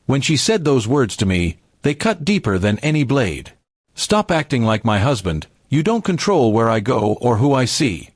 When she said those words to me, they cut deeper than any blade. "Stop acting like my husband, you don't control where I go or who I see."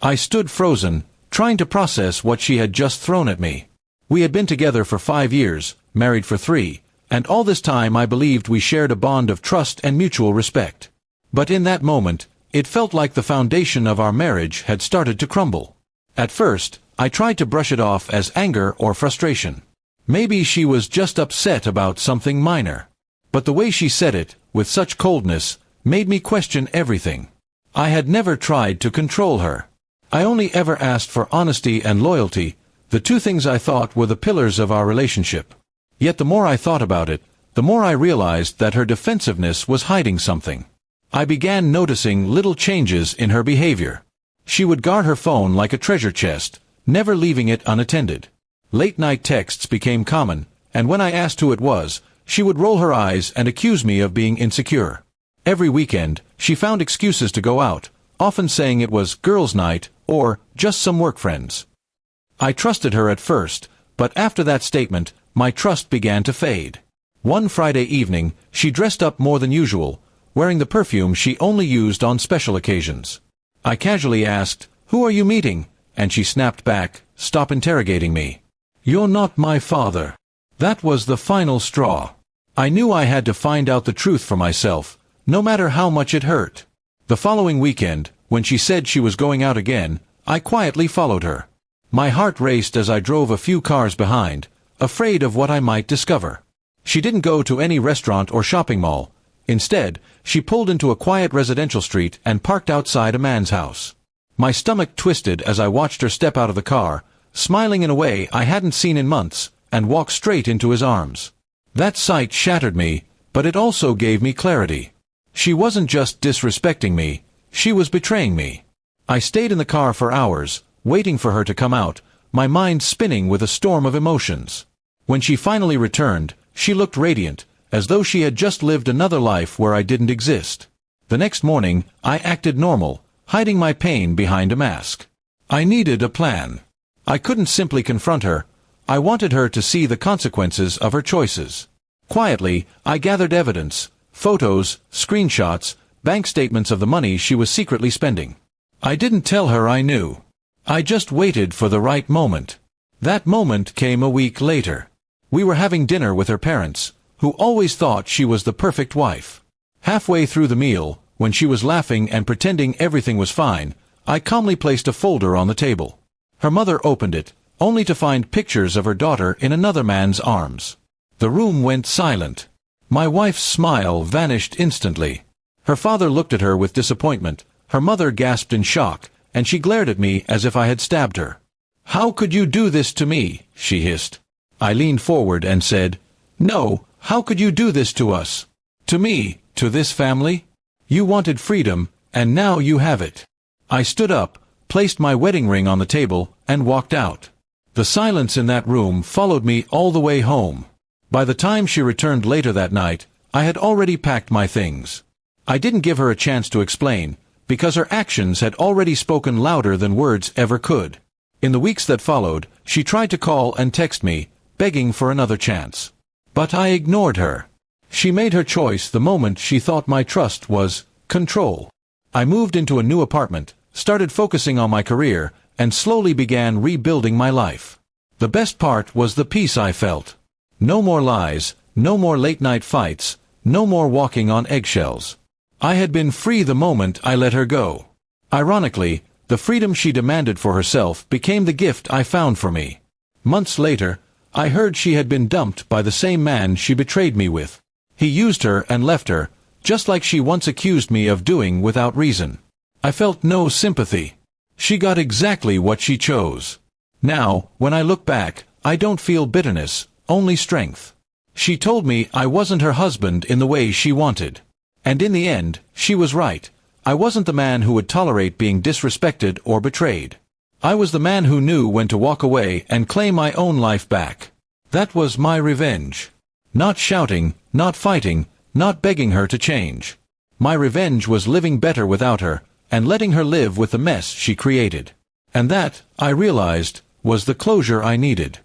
I stood frozen, trying to process what she had just thrown at me. We had been together for 5 years, married for 3, and all this time I believed we shared a bond of trust and mutual respect. But in that moment, it felt like the foundation of our marriage had started to crumble. At first, I tried to brush it off as anger or frustration. Maybe she was just upset about something minor. But the way she said it, with such coldness, made me question everything. I had never tried to control her. I only ever asked for honesty and loyalty, the two things I thought were the pillars of our relationship. Yet the more I thought about it, the more I realized that her defensiveness was hiding something. I began noticing little changes in her behavior. She would guard her phone like a treasure chest, never leaving it unattended. Late-night texts became common, and when I asked who it was, she would roll her eyes and accuse me of being insecure. Every weekend, she found excuses to go out, often saying it was girls' night or just some work friends. I trusted her at first, but after that statement, my trust began to fade. One Friday evening, she dressed up more than usual, wearing the perfume she only used on special occasions. I casually asked, "Who are you meeting?" And she snapped back, "Stop interrogating me. You're not my father." That was the final straw. I knew I had to find out the truth for myself, no matter how much it hurt. The following weekend, when she said she was going out again, I quietly followed her. My heart raced as I drove a few cars behind, afraid of what I might discover. She didn't go to any restaurant or shopping mall. Instead, she pulled into a quiet residential street and parked outside a man's house. My stomach twisted as I watched her step out of the car, smiling in a way I hadn't seen in months, and walk straight into his arms. That sight shattered me, but it also gave me clarity. She wasn't just disrespecting me, she was betraying me. I stayed in the car for hours, waiting for her to come out, my mind spinning with a storm of emotions. When she finally returned, she looked radiant, as though she had just lived another life where I didn't exist. The next morning, I acted normal, hiding my pain behind a mask. I needed a plan. I couldn't simply confront her. I wanted her to see the consequences of her choices. Quietly, I gathered evidence, photos, screenshots, bank statements of the money she was secretly spending. I didn't tell her I knew. I just waited for the right moment. That moment came a week later. We were having dinner with her parents, who always thought she was the perfect wife. Halfway through the meal, when she was laughing and pretending everything was fine, I calmly placed a folder on the table. Her mother opened it, only to find pictures of her daughter in another man's arms. The room went silent. My wife's smile vanished instantly. Her father looked at her with disappointment, her mother gasped in shock, and she glared at me as if I had stabbed her. "How could you do this to me?" she hissed. I leaned forward and said, "No, how could you do this to us? To me, to this family? You wanted freedom, and now you have it." I stood up, placed my wedding ring on the table, and walked out. The silence in that room followed me all the way home. By the time she returned later that night, I had already packed my things. I didn't give her a chance to explain, because her actions had already spoken louder than words ever could. In the weeks that followed, she tried to call and text me, begging for another chance. But I ignored her. She made her choice the moment she thought my trust was control. I moved into a new apartment, started focusing on my career, and slowly began rebuilding my life. The best part was the peace I felt. No more lies, no more late-night fights, no more walking on eggshells. I had been free the moment I let her go. Ironically, the freedom she demanded for herself became the gift I found for me. Months later, I heard she had been dumped by the same man she betrayed me with. He used her and left her, just like she once accused me of doing without reason. I felt no sympathy. She got exactly what she chose. Now, when I look back, I don't feel bitterness, only strength. She told me I wasn't her husband in the way she wanted. And in the end, she was right. I wasn't the man who would tolerate being disrespected or betrayed. I was the man who knew when to walk away and claim my own life back. That was my revenge. Not shouting, not fighting, not begging her to change. My revenge was living better without her, and letting her live with the mess she created. And that, I realized, was the closure I needed.